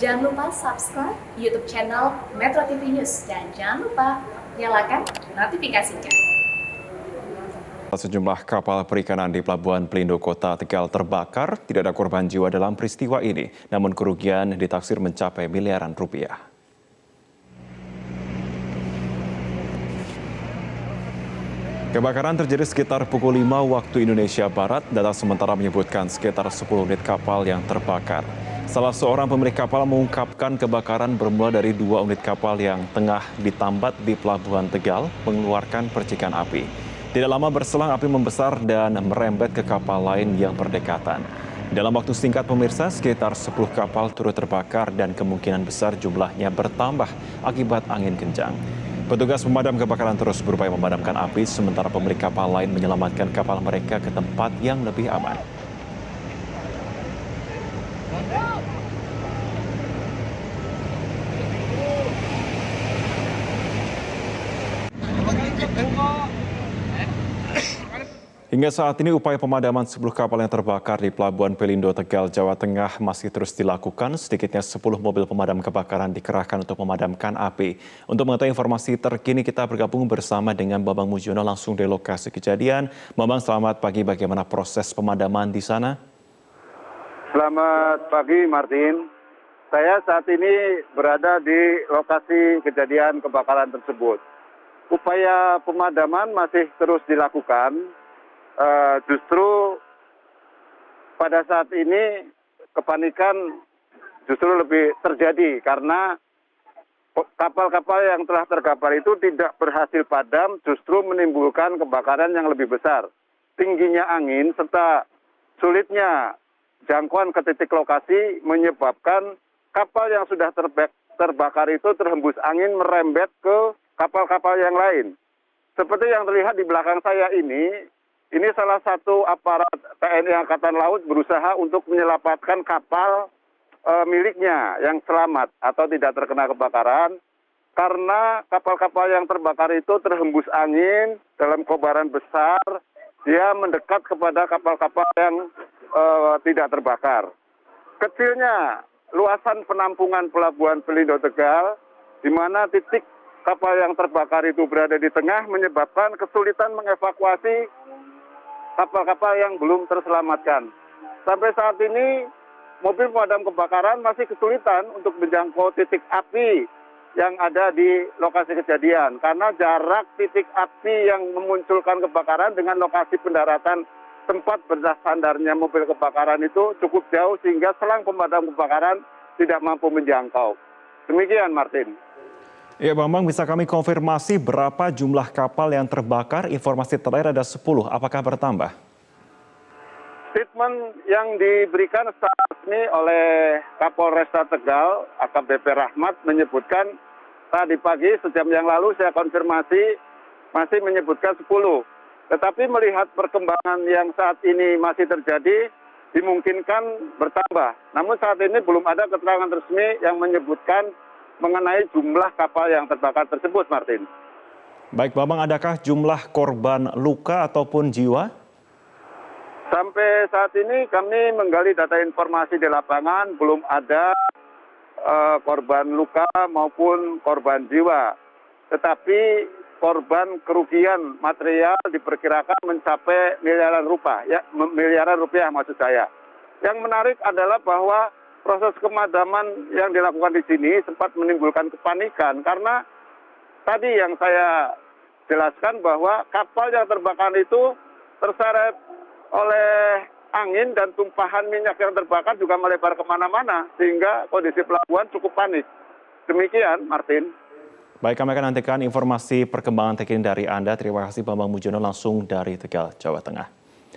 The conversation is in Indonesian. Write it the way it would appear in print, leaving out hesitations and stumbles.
Jangan lupa subscribe YouTube channel Metro TV News dan jangan lupa nyalakan notifikasinya. Sejumlah kapal perikanan di Pelabuhan Pelindo Kota Tegal terbakar. Tidak ada korban jiwa dalam peristiwa ini, namun kerugian ditaksir mencapai miliaran rupiah. Kebakaran terjadi sekitar pukul 5 waktu Indonesia Barat. Data sementara menyebutkan sekitar 10 unit kapal yang terbakar. Salah seorang pemilik kapal mengungkapkan kebakaran bermula dari 2 unit kapal yang tengah ditambat di Pelabuhan Tegal mengeluarkan percikan api. Tidak lama berselang api membesar dan merembet ke kapal lain yang berdekatan. Dalam waktu singkat pemirsa, sekitar 10 kapal turut terbakar dan kemungkinan besar jumlahnya bertambah akibat angin kencang. Petugas pemadam kebakaran terus berupaya memadamkan api, sementara pemilik kapal lain menyelamatkan kapal mereka ke tempat yang lebih aman. Hingga saat ini upaya pemadaman 10 kapal yang terbakar di Pelabuhan Pelindo Tegal, Jawa Tengah masih terus dilakukan. Sedikitnya 10 mobil pemadam kebakaran dikerahkan untuk memadamkan api. Untuk mengetahui informasi terkini kita bergabung bersama dengan Bambang Mujiono langsung dari lokasi kejadian. Bambang, selamat pagi. Bagaimana proses pemadaman di sana? Selamat pagi, Martin. Saya saat ini berada di lokasi kejadian kebakaran tersebut. Upaya pemadaman masih terus dilakukan. Justru pada saat ini kepanikan justru lebih terjadi karena kapal-kapal yang telah terkapar itu tidak berhasil padam, justru menimbulkan kebakaran yang lebih besar. Tingginya angin serta sulitnya jangkauan ke titik lokasi menyebabkan kapal yang sudah terbakar itu terhembus angin merembet ke kapal-kapal yang lain. Seperti yang terlihat di belakang saya ini salah satu aparat TNI Angkatan Laut berusaha untuk menyelamatkan kapal miliknya yang selamat atau tidak terkena kebakaran. Karena kapal-kapal yang terbakar itu terhembus angin dalam kobaran besar, dia mendekat kepada kapal-kapal yang tidak terbakar. Kecilnya luasan penampungan Pelabuhan Pelindo Tegal, di mana titik kapal yang terbakar itu berada di tengah, menyebabkan kesulitan mengevakuasi kapal-kapal yang belum terselamatkan. Sampai saat ini, mobil pemadam kebakaran masih kesulitan untuk menjangkau titik api yang ada di lokasi kejadian. Karena jarak titik api yang memunculkan kebakaran dengan lokasi pendaratan tempat bersandarnya mobil kebakaran itu cukup jauh sehingga selang pemadam kebakaran tidak mampu menjangkau. Demikian, Martin. Ya, Bambang, bisa kami konfirmasi berapa jumlah kapal yang terbakar? Informasi terakhir ada 10, apakah bertambah? Statement yang diberikan secara resmi oleh Kapolresta Tegal, AKBP Rahmat, menyebutkan tadi pagi sejam yang lalu saya konfirmasi masih menyebutkan 10. Tetapi melihat perkembangan yang saat ini masih terjadi, dimungkinkan bertambah. Namun saat ini belum ada keterangan resmi yang menyebutkan mengenai jumlah kapal yang terbakar tersebut, Martin. Baik, Bambang, adakah jumlah korban luka ataupun jiwa? Sampai saat ini kami menggali data informasi di lapangan, belum ada korban luka maupun korban jiwa. Tetapi korban kerugian material diperkirakan mencapai miliaran rupiah maksud saya. Yang menarik adalah bahwa proses pemadaman yang dilakukan di sini sempat menimbulkan kepanikan karena tadi yang saya jelaskan bahwa kapal yang terbakar itu terseret oleh angin dan tumpahan minyak yang terbakar juga melebar kemana-mana sehingga kondisi pelabuhan cukup panik. Demikian, Martin. Baik, kami akan nantikan informasi perkembangan terkini dari Anda. Terima kasih Bambang Mujiono langsung dari Tegal, Jawa Tengah.